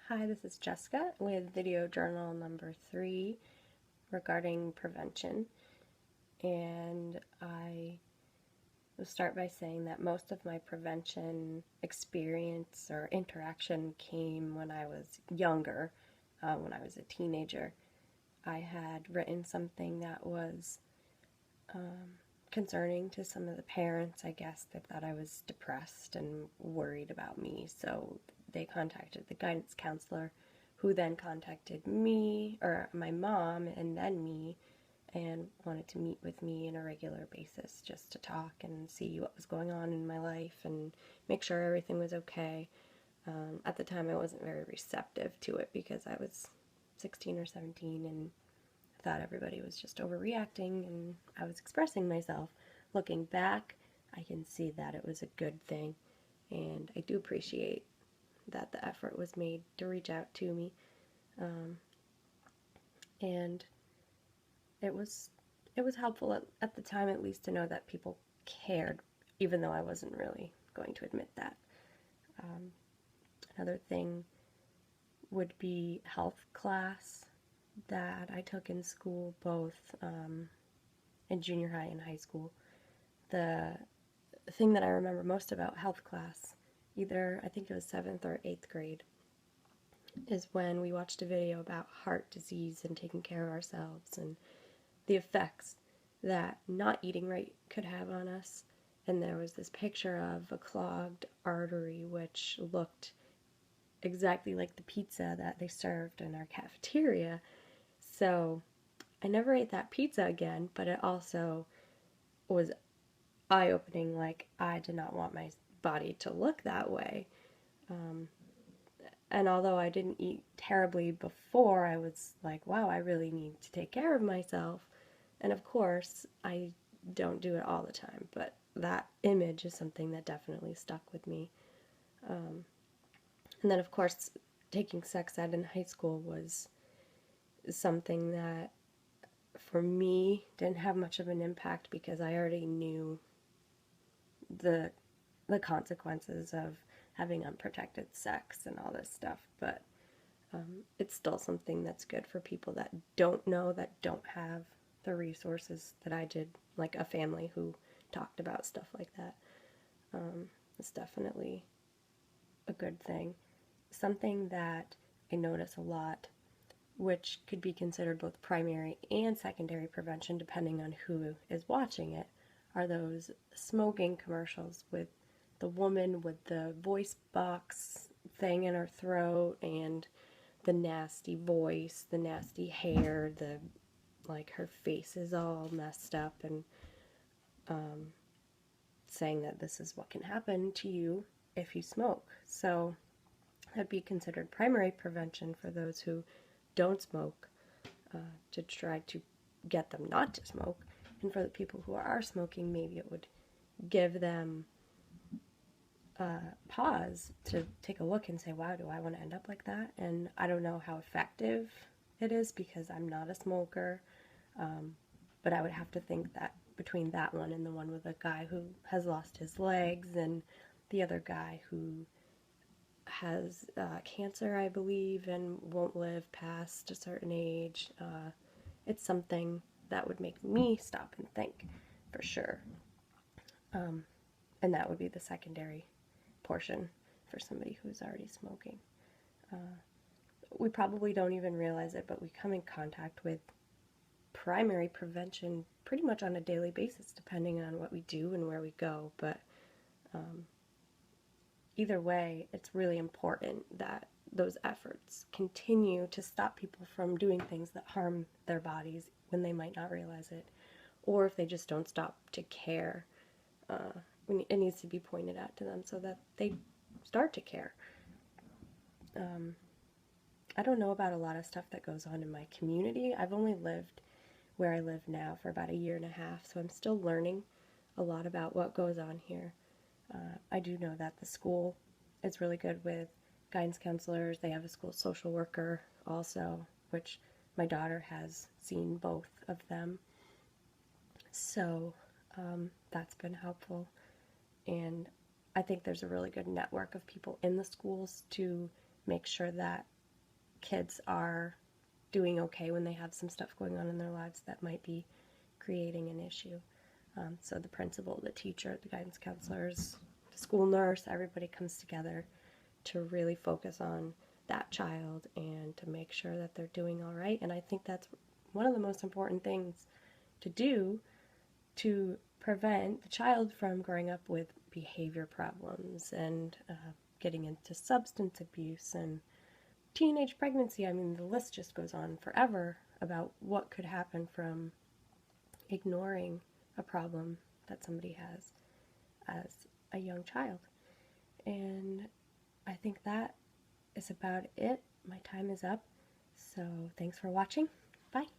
Hi, this is Jessica with video journal number 3 regarding prevention. And I will start by saying that most of my prevention experience or interaction came when I was younger, when I was a teenager. I had written something that was concerning to some of the parents, I guess. They thought I was depressed and worried about me, so they contacted the guidance counselor, who then contacted me, or my mom, and then me, and wanted to meet with me on a regular basis just to talk and see what was going on in my life and make sure everything was okay. At the time, I wasn't very receptive to it because I was 16 or 17 and thought everybody was just overreacting and I was expressing myself. Looking back, I can see that it was a good thing, and I do appreciate that the effort was made to reach out to me. And it was helpful at the time, at least, to know that people cared, even though I wasn't really going to admit that. Another thing would be health class that I took in school, both in junior high and high school. The thing that I remember most about health class, either I think it was 7th or 8th grade, is when we watched a video about heart disease and taking care of ourselves and the effects that not eating right could have on us. And there was this picture of a clogged artery which looked exactly like the pizza that they served in our cafeteria. So I never ate that pizza again, but it also was eye-opening. Like, I did not want my body to look that way. And although I didn't eat terribly before, I was like, wow, I really need to take care of myself. And of course, I don't do it all the time, but that image is something that definitely stuck with me. And then, of course, taking sex ed in high school was something that, for me, didn't have much of an impact because I already knew the consequences of having unprotected sex and all this stuff. But it's still something that's good for people that don't know, that don't have the resources that I did, like a family who talked about stuff like that. It's definitely a good thing. Something that I notice a lot, which could be considered both primary and secondary prevention depending on who is watching it, are those smoking commercials with the woman with the voice box thing in her throat and the nasty voice, the nasty hair, like her face is all messed up, and saying that this is what can happen to you if you smoke. So that'd be considered primary prevention for those who don't smoke, to try to get them not to smoke. And for the people who are smoking, maybe it would give them pause to take a look and say, wow, do I want to end up like that? And I don't know how effective it is because I'm not a smoker, but I would have to think that between that one and the one with a guy who has lost his legs and the other guy who has cancer, I believe, and won't live past a certain age, it's something that would make me stop and think, for sure. And that would be the secondary portion for somebody who's already smoking. We probably don't even realize it, but we come in contact with primary prevention pretty much on a daily basis, depending on what we do and where we go. But either way, it's really important that those efforts continue to stop people from doing things that harm their bodies when they might not realize it, or if they just don't stop to care. It needs to be pointed out to them so that they start to care. I don't know about a lot of stuff that goes on in my community. I've only lived where I live now for about a year and a half, so I'm still learning a lot about what goes on here. I do know that the school is really good with guidance counselors. They have a school social worker also, which my daughter has seen both of them. So that's been helpful. And I think there's a really good network of people in the schools to make sure that kids are doing okay when they have some stuff going on in their lives that might be creating an issue. So the principal, the teacher, the guidance counselors, the school nurse, everybody comes together to really focus on that child and to make sure that they're doing all right. And I think that's one of the most important things to do to prevent the child from growing up with behavior problems and getting into substance abuse and teenage pregnancy. I mean, the list just goes on forever about what could happen from ignoring a problem that somebody has as a young child. And I think that is about it. My time is up. So thanks for watching. Bye.